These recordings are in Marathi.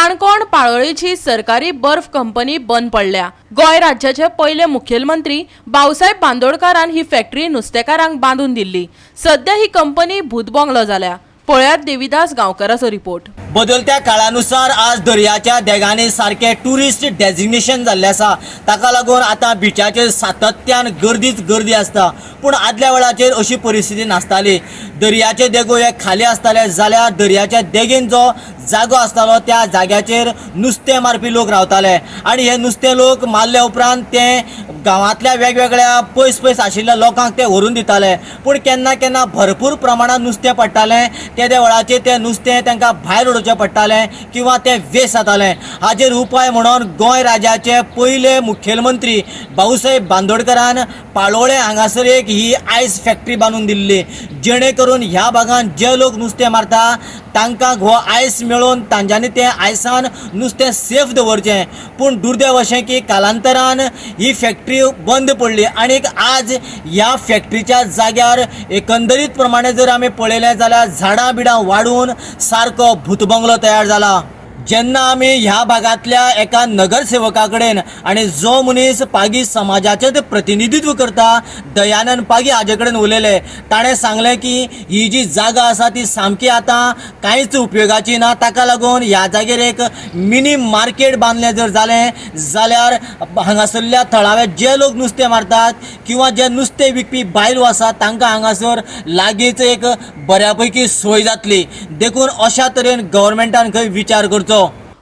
काणकोण पाळोळेची सरकारी बर्फ कंपनी बंद पडल्या। गोय राज्याचे पहिले मुखेलमंत्री भाऊसाहेब बांदोडकरान ही फॅक्टरी नुस्तेकारांक बांधून दिल्ली। सध्या ही कंपनी भूतबंगलो जाल्या। पळयात देविदास गांवकराचो रिपोर्ट। बदलत्या काळानुसार आज दर्याच्या देगांनी सारखे टुरिस्ट डेजिग्नेशन जाल्ले आसा। ताका लागून आता बिचाचेर सातत्यान गर्दी आसता। पूण आदल्या वेळाचेर अशी परिस्थिती नासताली। दर्याचे देगो हे खाली आसताले जाल्यार दर्याच्या देगेन जो जागो आसतालो त्या जाग्याचेर नुस्तें मारपी लोक रावताले आनी हे नुस्तें लोक मारले उपरांत ते गांवांतल्या वेगवेगळ्या पयस आशिल्ल्या लोकांक ते व्हरून दिताले। पूण केन्ना केन्ना भरपूर प्रमाणात नुस्तें पडटालें। त्या वेळाचेर ते नुस्तें तांकां भायर उडोवचें पडटालें किंवा ते वेस्ट जातालें। हाचेर उपाय म्हणून गोंय राज्याचे पहिले मुखेलमंत्री भाऊसाहेब बांदोडकरान पाळोळे हांगासर एक ही आयस फॅक्टरी बांदून दिल्ली, जेणे करून ह्या भागांत जे लोक नुस्तें मारता तांकां हो आयस मेळोवन तांच्यांनी तें आयसान नुस्तें सेफ दवरचें। पूण दुर्दैव अशें की कालांतरान ही फॅक्टरी बंद पडली आनी आज ह्या फॅक्टरीच्या जाग्यार एकंदरीत प्रमाणे जर आमी पळयलें जाल्यार झाडां बिडां वाडून सारको भूतबंगलो तयार जाला। जेन्ना आमी ह्या भागांतल्या एका नगरसेवका कडेन आनी जो मनीस पागी समाजाचें प्रतिनिधित्व करता दयानंद पागी हाजे कडेन उलयले, ताणें सांगलें की ही जी जागा आसा ती सामकी आतां कांयच उपयोगाची ना। ताका लागून ह्या जागेर एक मिनी मार्केट बांदलें जर जालें जाल्यार हांगासरल्या थळावे जे लोक नुस्तें मारतात किंवा जे नुस्तें विकपी बायलो आसात तांकां हांगासर लागींच एक बऱ्यापैकी सोय जातली। देखून अशा तरेन गव्हर्मेंटान खंय विचार करचो।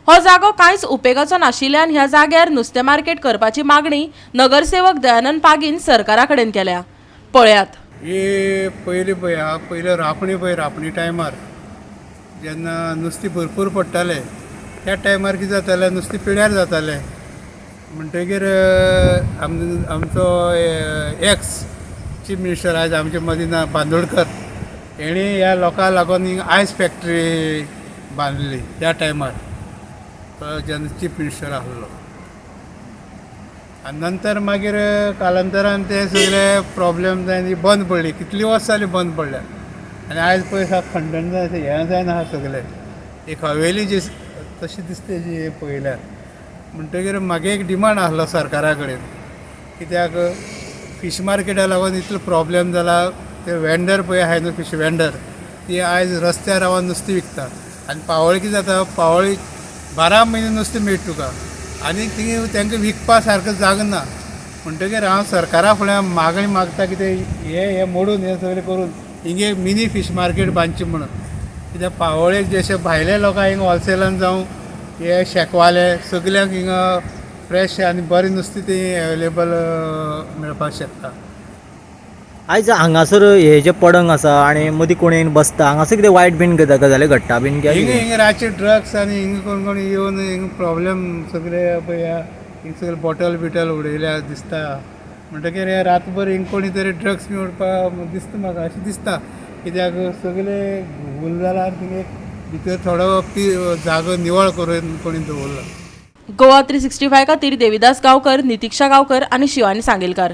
हो जागो कांयच उपेगाचो नाशिल्ल्यान ह्या जाग्यार नुस्तें मार्केट करपाची मागणी नगरसेवक दयानंद पागीन सरकारा कडेन केल्या। पळयात। हे पयले रापणी टायमार जेन्ना नुस्तें भरपूर पडटालें त्या टायमार कितें जातालें, नुस्तें पिड्यार जातालें। म्हणटकीर आमचो एक्स चीफ मिनिस्टर आयज आमचे मदीना बांदोडकर हेणी ह्या लोकांक लागून हिंगा आयस फॅक्टरी बांदली त्या टायमार, तो जेन्ना चीफ मिनिस्टर आसलो। आनी नंतर मागीर कालांतरान ते सगळे प्रॉब्लेम जावन बंद पडली। कितली वर्स जाली बंद पडल्या आनी आयज पळय खंडन जाय हें जायना आहा सगळें। एक हवेली जी तशी दिसता जी पळयल्यार। म्हणटकीर म्हाका एक डिमांड आसलो सरकारा कडेन, कित्याक फीश मार्केटा लागून इतलो प्रॉब्लेम जाला। ते वेंडर पळय आहाय न्हू फीश वेंडर, ती आयज रस्त्यार रावन नुस्तें विकता आनी पावोळी कितें जाता, पावोळी 12 म्हयने नुस्तें मेळटा तुका आनी थिंग तांकां विकपा सारको जागो ना। म्हणटकीर हांव सरकारा फुड्यान मागणी मागता की हे मोडून हे सगळें करून हिंगे मिनी फीश मार्केट बांदचें म्हणून। कित्याक पावोळेक जशे भायले लोकांक हिंगा होलसेलान जावं हे शेकवाले सगल्यांक हिंगा फ्रेश आनी बरें नुस्तें तें अवेलेबल मेळपाक शकता। आयज हांगासर हे जे पडंग आसा आनी मदीं कोण येवन बसता हांगासर कितें वायट बीन गजाली घडटा बीन काय? हिंगा रातचे ड्रग्स आनी हिंगा कोण येवन हिंगा प्रॉब्लेम सगळे पळय हिंगा सगळे बॉटल उडयल्या दिसता। म्हणटकीर हे रातभर हिंगा कोणी तरी ड्रग्स बी उडपाक दिसता म्हाका, अशें दिसता। कित्याक सगळे घुल जाल्यार थिंगा भितर थोडो जागो निवळ करून कोणी दवरला। गोवा 365 खातीर देविदास गांवकर, नितीक्षा गांवकर आनी शिवानी सांगेलकार।